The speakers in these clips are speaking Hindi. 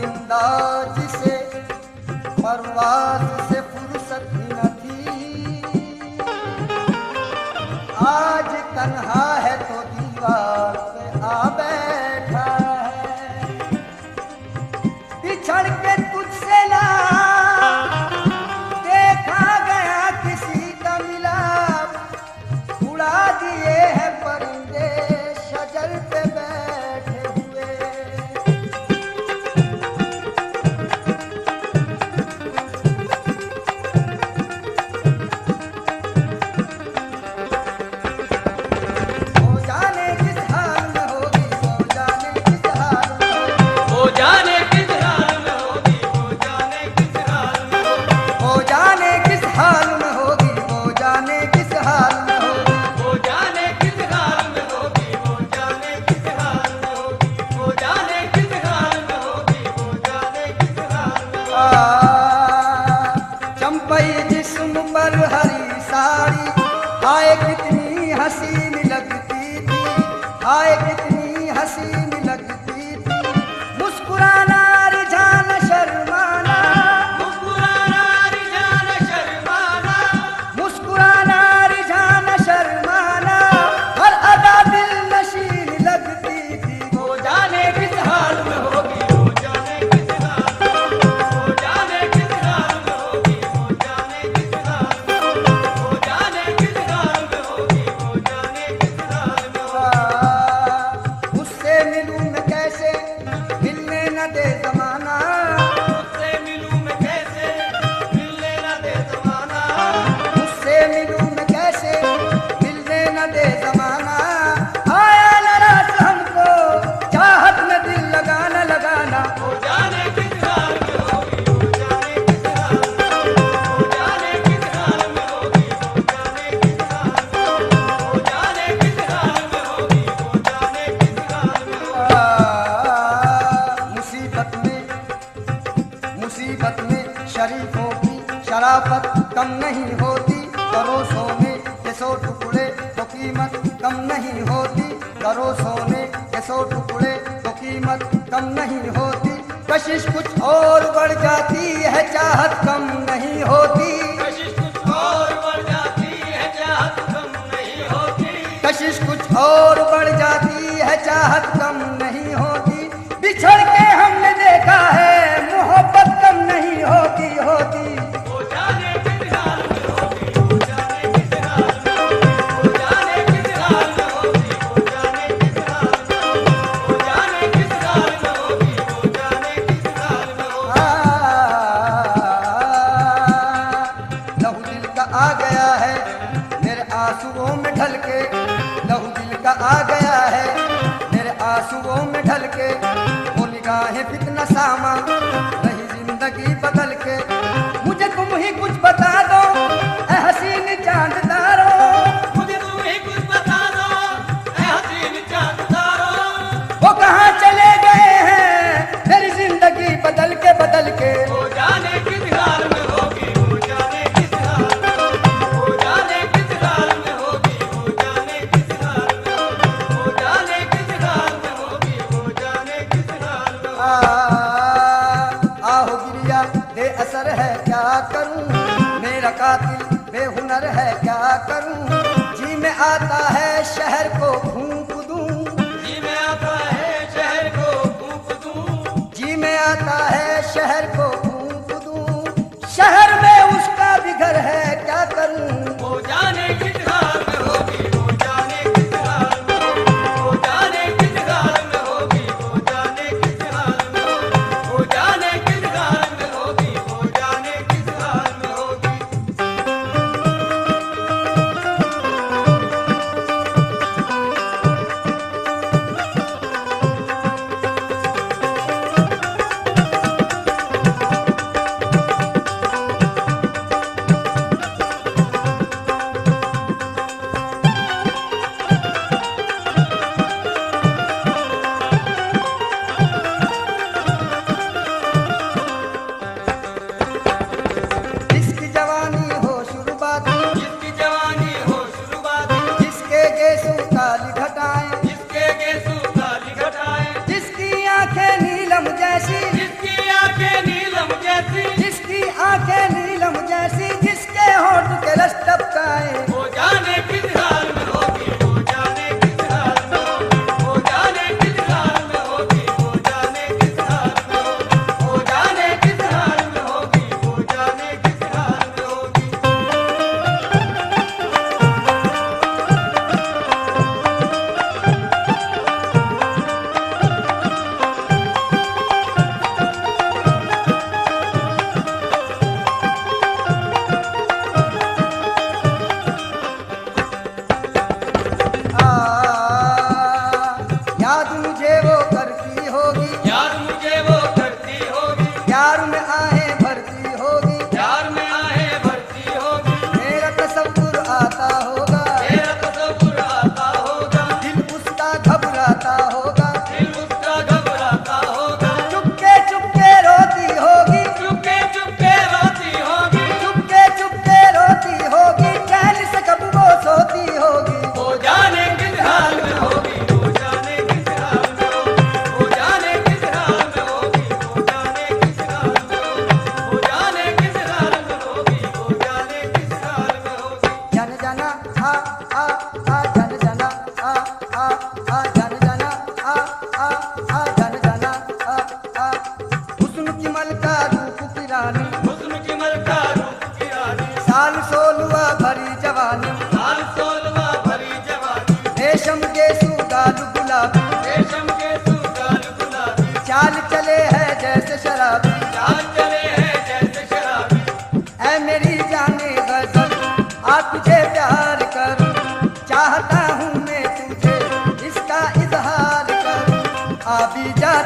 परिंदा जिसे परवाज़ से फुर्सत ही न थी, आज तन्हा है तो दीवार पे आ बैठा है। बिछड़ के तुझसे ना देखा गया किसी का मिलाप, उड़ा दिए हैं परिंदे शजर पे बैठे हुए। वो जाने किस हाल में होगी, वो जाने किस हाल में होगी, वो जाने किस हाल में होगी, वो जाने किस हाल में होगी, वो जाने किस हाल में होगी, वो जाने किस हाल में होगी। वो जाने किस हाल में होगी, वो जाने किस हाल में होगी, वो जाने किस हाल में होगी, वो जाने किस हाल में होगी। चंपई जिस्म पर हरी साड़ी, हाय कितनी हसीन लगती थी, हाय कितनी हसीन लगती थी। मुस्कुराना रिझाना शर्माना, मुस्कुराना रिझाना शर्माना, मुस्कुराना रिझाना शर्माना, हर अदा दिल नशीन लगती थी। वो जाने किस हाल में होगी, वो जाने किस हाल में होगी, वो जाने किस हाल में होगी, वो जाने किस हाल में होगी, वो जाने किस हाल में होगी, वो जाने किस हाल में होगी। उससे मिलूं मैं कैसे, मिलने न दे जमाना, उससे मिलूं मैं कैसे, मिलने न दे ज़माना, उससे मिलूं मैं कैसे, मिलने न दे जमाना। आया नाराज हमको चाहत में दिल लगाना लगाना। वो जाने किस हाल में होगी, वो जाने किस हाल में होगी, वो जाने किस हाल में होगी, वो जाने किस हाल में होगी, वो जाने किस हाल में होगी, वो जाने किस हाल में होगी। मुसीबत में शरीफों की शराफत कम नहीं होती, करो सोने के 100 टुकड़े तो कीमत कम नहीं होती, करो सोने के 100 टुकड़े तो कीमत कम नहीं होती। कशिश कुछ और बढ़ जाती है, चाहत कम नहीं होती, कशिश कुछ और बढ़ जाती है, चाहत कम नहीं होती, कशिश कुछ और बढ़ जाती है, चाहत कम नहीं होती। बिछड़ के हमने देखा है, मोहब्बत कम नहीं होती होती। वो जाने किस हाल में होगी, वो जाने किस हाल में होगी, वो जाने किस हाल में होगी, वो जाने किस हाल में होगी, वो जाने किस हाल में होगी, वो जाने किस हाल में होगी। लहू दिल का आ गया है मेरे आंसुओं में ढल के, लहू दिल का आ गया है मेरे आंसुओं में ढल के। वो निगाहें फितना सामा रही जिंदगी बदल के। मुझे तुम ही कुछ बता दो ऐ हसीन चांद तारों, मुझे तुम ही कुछ बता दो, ऐ हसीन चांद तारों, वो कहाँ चले गए हैं मेरी जिंदगी बदल के बदल के। वो जाने किस हाल में होगी, वो जाने किस हाल में होगी, वो जाने किस हाल में होगी, वो जाने किस हाल में होगी, वो जाने किस हाल में होगी, वो जाने किस हाल में होगी। आहो गिरिया बेअसर है क्या करूं, मेरा कातिल बेहुनर है क्या करूं। जी में आता है शहर को फूंक दूं, जी में आता है शहर को फूंक दूं, जी में आता है शहर को फूंक दूं। शहर में उसका भी घर है क्या करूं। वो जाने किस हाल में होगी, वो जाने किस हाल में होगी, वो जाने किस हाल में होगी, वो जाने किस हाल में होगी, वो जाने किस हाल में होगी, वो जाने किस हाल में होगी। जिसकी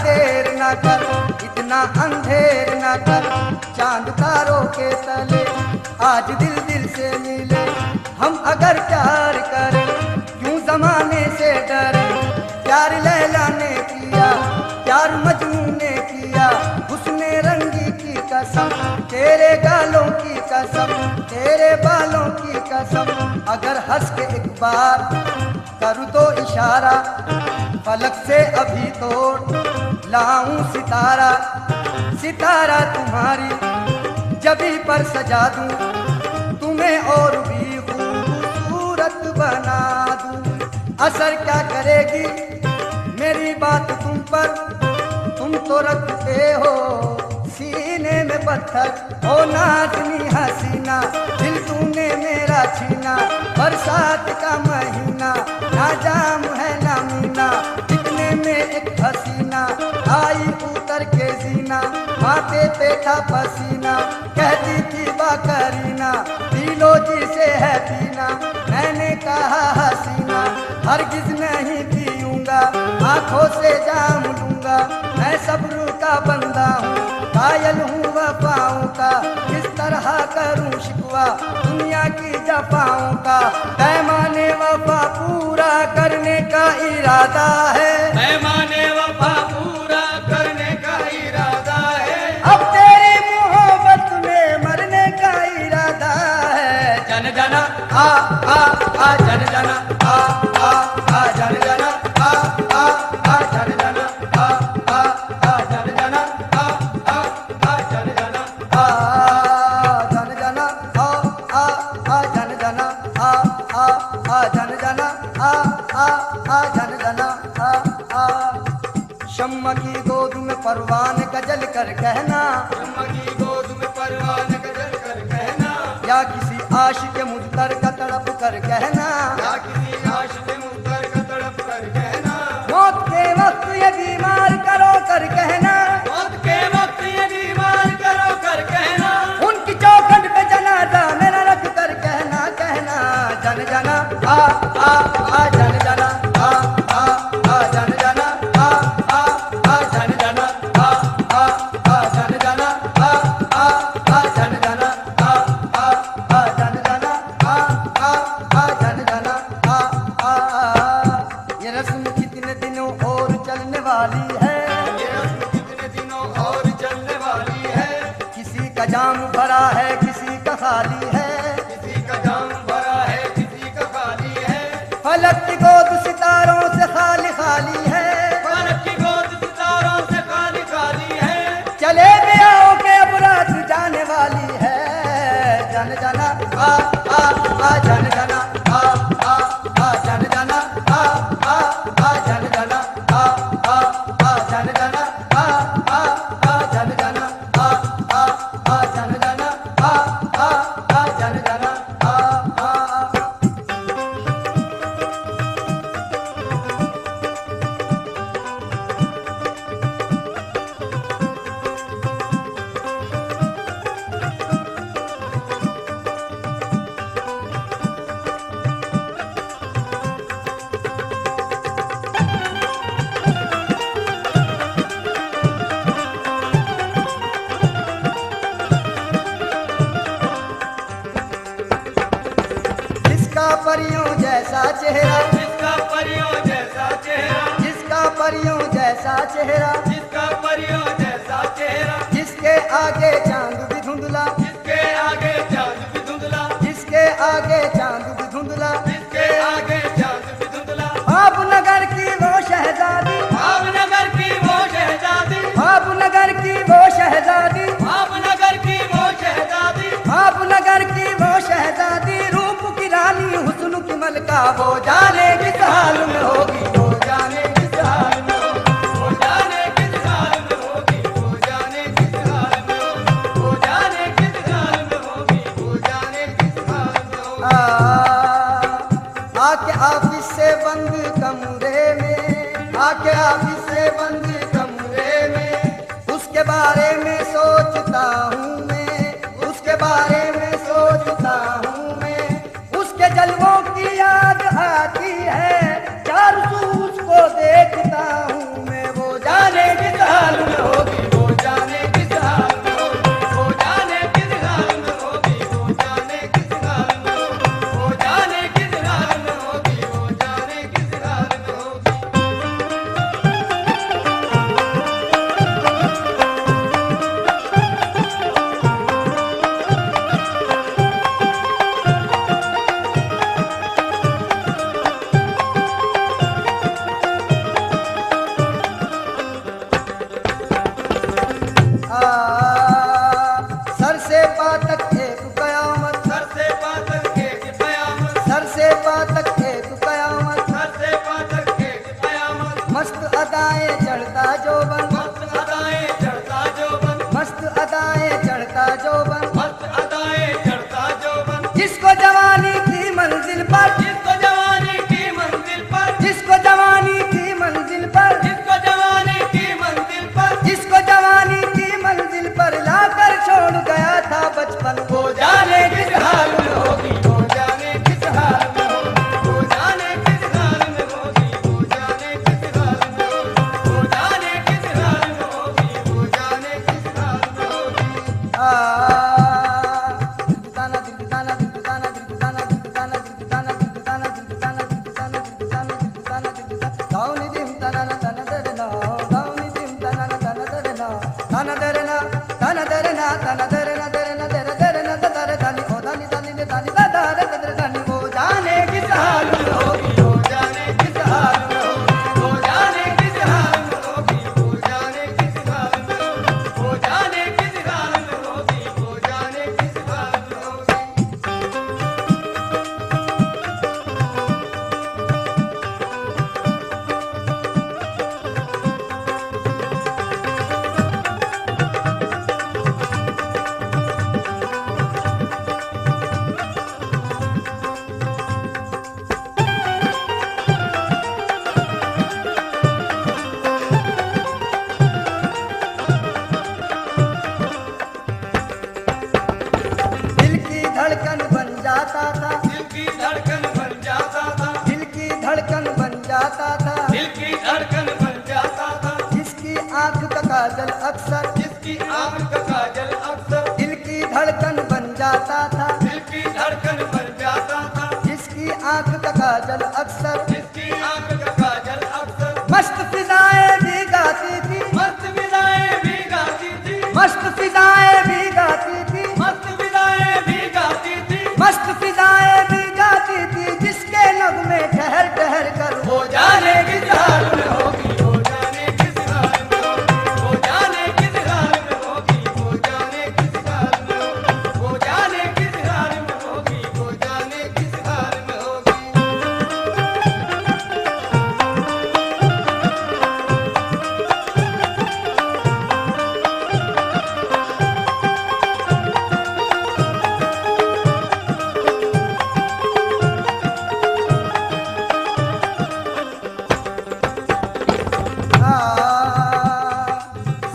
देर न कर, इतना अंधेर न कर, चांद तारों के तले आज दिल दिल से मिले। हम अगर प्यार करें क्यों जमाने से डरे, प्यार लैला ने किया, प्यार मजनू ने किया, उसने रंगी की कसम, तेरे गालों की कसम, तेरे बालों की कसम। अगर हंस के एक बार करूँ तो इशारा, फलक से अभी तोड़ लाऊं सितारा, सितारा तुम्हारी जबी पर सजा दूं, तुम्हें और भी खूबसूरत बना दूं। असर क्या करेगी मेरी बात तुम पर, तुम तो रखते हो सीने में पत्थर। ओ नाज़नी हसीना दिल तूने मेरा छीना, बरसात का महीना ना जाम है ना मीना, दिखने में एक हसीना आई उतर के जीना, माथे पे था पसीना कहती थी बाकरीना, पीलो जी से है पीना। मैंने कहा हसीना हरगिज नहीं पीऊंगा, आंखों से जाम लूंगा, मैं सब्र का बंदा हूँ, कायल हूँ वफाओं का, किस तरह करूँ शिकवा दुनिया की जफाओं का। पैमाने वफा पूरा करने का इरादा है, पैमाने वफा पूरा करने का इरादा है, अब तेरी मोहब्बत में मरने का इरादा है। जन जना आ जन जना आ जन जना आ जन जना जन जना जन जना जन जना जन जना जन जना जन जना। शम्मा की गोद में परवान गजल कर कहना, शम्मा की गोद में परवान गजल कर कहना, या किसी आशिक मुझतर का तड़प कर कहना, या किसी आशिक मुझतर का तड़प कर कहना, मौत के वक्त ये बीमार करो कर कहना, मौत के वक्त ये बीमार करो कर कहना, उनकी चौखट पे जनाजा मेरा रख कर कहना, कहना जन जना आ जन जना जन जना जन जना जन जना जन जना जन जना जन जना। ये रस्म कितने दिनों और चलने वाली है, ये रस्म कितने दिनों और चलने वाली है, किसी का जाम भरा है किसी का खाली है, किसी का जाम भरा है किसी का खाली है, फलक की गोद सितारों से खाली खाली है, फलक की गोद सितारों से खाली खाली है, चले भी आओ के अब रात जाने वाली है। जन जना आ जन जना जन जना जन जना जन जना जन जना जन जना जन जना। जिसका परियों जैसा चेहरा, जिसका परियों जैसा चेहरा, जिसका परियों जैसा चेहरा, जिसका परियों जैसा चेहरा, जिसके आगे चांद भी धुंधला, जिसके आगे चांद भी धुंधला, जिसके आगे चांद भी धुंधला, जिसके आगे चांद भी धुंधला, भावनगर की वो शहजादी, भावनगर की वो शहजादी, भावनगर की वो शहजादी, भावनगर की वो शहजादी, भावनगर की वो शहजादी, रूप की रानी हुस्न की मलका, वो जाने किस हाल में होगी, वो जाने किस हाल में होगी, वो जाने किस हाल में होगी, वो जाने किस हाल में होगी, वो जाने किस हाल में होगी, वो जाने किस हाल में होगी। आके ऑफिस से बंद कमरे में, आके ऑफिस से बंद कमरे में, उसके बारे में सोचता हूँ मैं, उसके बारे में सोचता हूँ मैं, उसके जलवों की याद आती है, तन दर ना तन दर ना दर ना दर दर ना दर धनी ओ धनी धनी ने धनी दा दर दर धनी वो जाने किस हाल में होगी, वो जाने किस हाल में होगी, वो जाने किस हाल में होगी, वो जाने किस हाल में होगी, वो जाने किस हाल में होगी, वो जाने किस हाल में होगी। दिल की धड़कन बन जाता था, दिल की धड़कन बन जाता था, दिल की धड़कन बन जाता था, दिल की धड़कन बन जाता था, जिसकी आंख का काजल अक्सर, जिसकी आंख का काजल अक्सर, दिल की धड़कन बन जाता था, दिल की धड़कन बन जाता था, जिसकी आंख का काजल अक्सर, जिसकी आंख का काजल अक्सर, मस्त फिजाएं भी गाती थी, मस्त विदाएं भी गाती थी, मस्त फिजाएं भी गाती थी, मस्त विदाएं भी गाती थी, मस्त फिजाएं भी गाती थी, जिसके नगमे ठहर ठहर कर वो जाने किस हाल में होगी, वो जाने किस हाल में होगी, वो जाने किस हाल में होगी, वो जाने किस हाल में होगी, वो जाने किस हाल में होगी, वो जाने किस हाल में होगी।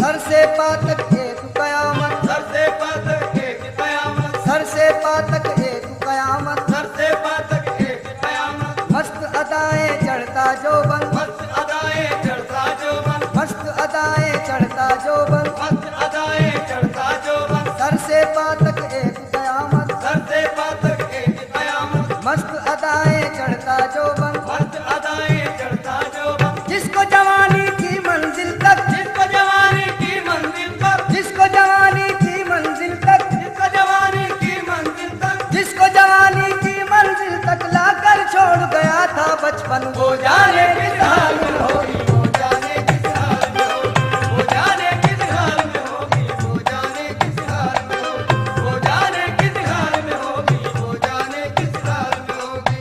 सर से पातक एक कयामत, सर से पातक एक कयामत, सर से पातक एक कयामत, सर से पातक एक कयामत, मस्त अदाएं चढ़ता जोबन, मस्त अदाएं चढ़ता जोबन, मस्त अदाएं चढ़ता जोबन, मस्त अदाएं चढ़ता जोबन, सर से पातक एक कयामत, सर से पातक एक कयामत, मस्त अदाएं चढ़ता जोबन, मस्त अदाएं चढ़ता जोबन, जिसको जवानी की मंजिल तक, जिसको जवानी की मंजिल तक, जिसको जवानी की मंजिल तक, जिसको जवानी की मंजिल तक, जिसको जवानी की मंजिल तक लाकर छोड़ गया था बचपन, वो जाने किस हाल में होगी, वो जाने किस हाल में होगी, वो जाने किस हाल में होगी, वो जाने किस हाल में होगी, वो जाने किस हाल में होगी, वो जाने किस हाल में होगी।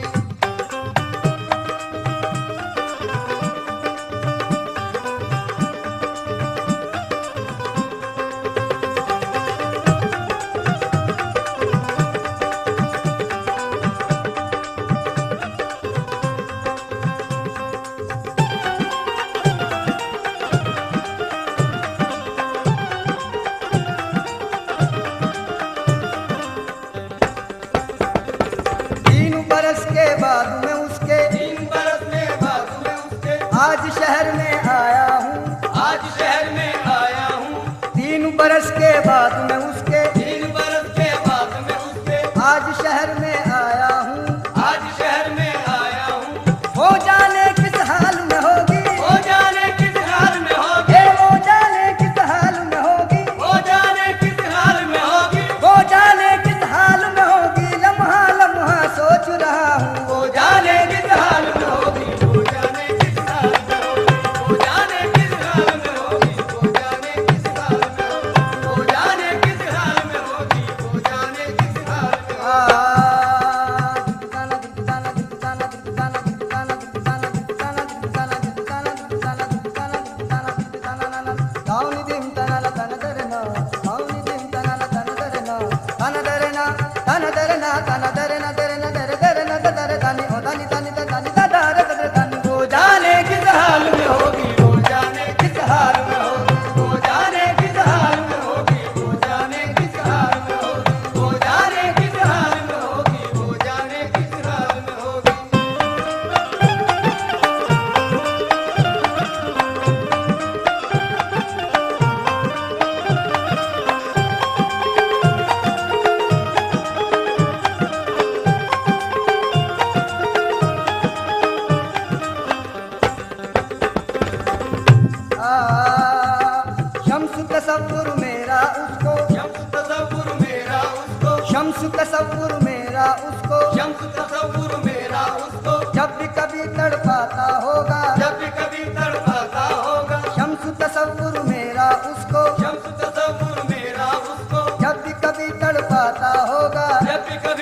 तीन बरस के बाद में उसके 3 बरस में बाद में उसके आज शहर में आया हूँ, आज शहर में आया हूँ, 3 बरस के बाद में उसके 3 बरस के बाद में उसके आज शहर में आया हूँ, आज शहर में आया हूँ, वो जाने किस हाल में होगी, वो जाने किस हाल में होगी, ये वो जाने किस हाल में होगी, वो जाने किस हाल में होगी, वो जाने किस हाल में होगी, लम्हा लम्हा सोच रहा हूँ, वो जाने किस हाल में होगी, वो जाने किस हाल में होगी, वो जाने किस हाल में होगी, वो जाने किस हाल में होगी, वो जाने किस हाल में होगी, वो जाने किस हाल में होगी। वो जाने किस हाल में होगी, वो जाने किस हाल में होगी, वो जाने किस हाल में होगी, वो जाने किस हाल में होगी, वो जाने किस हाल में होगी, वो जाने किस हाल में होगी। शम्स तसव्वुर मेरा उसको आता होगा जब भी कभी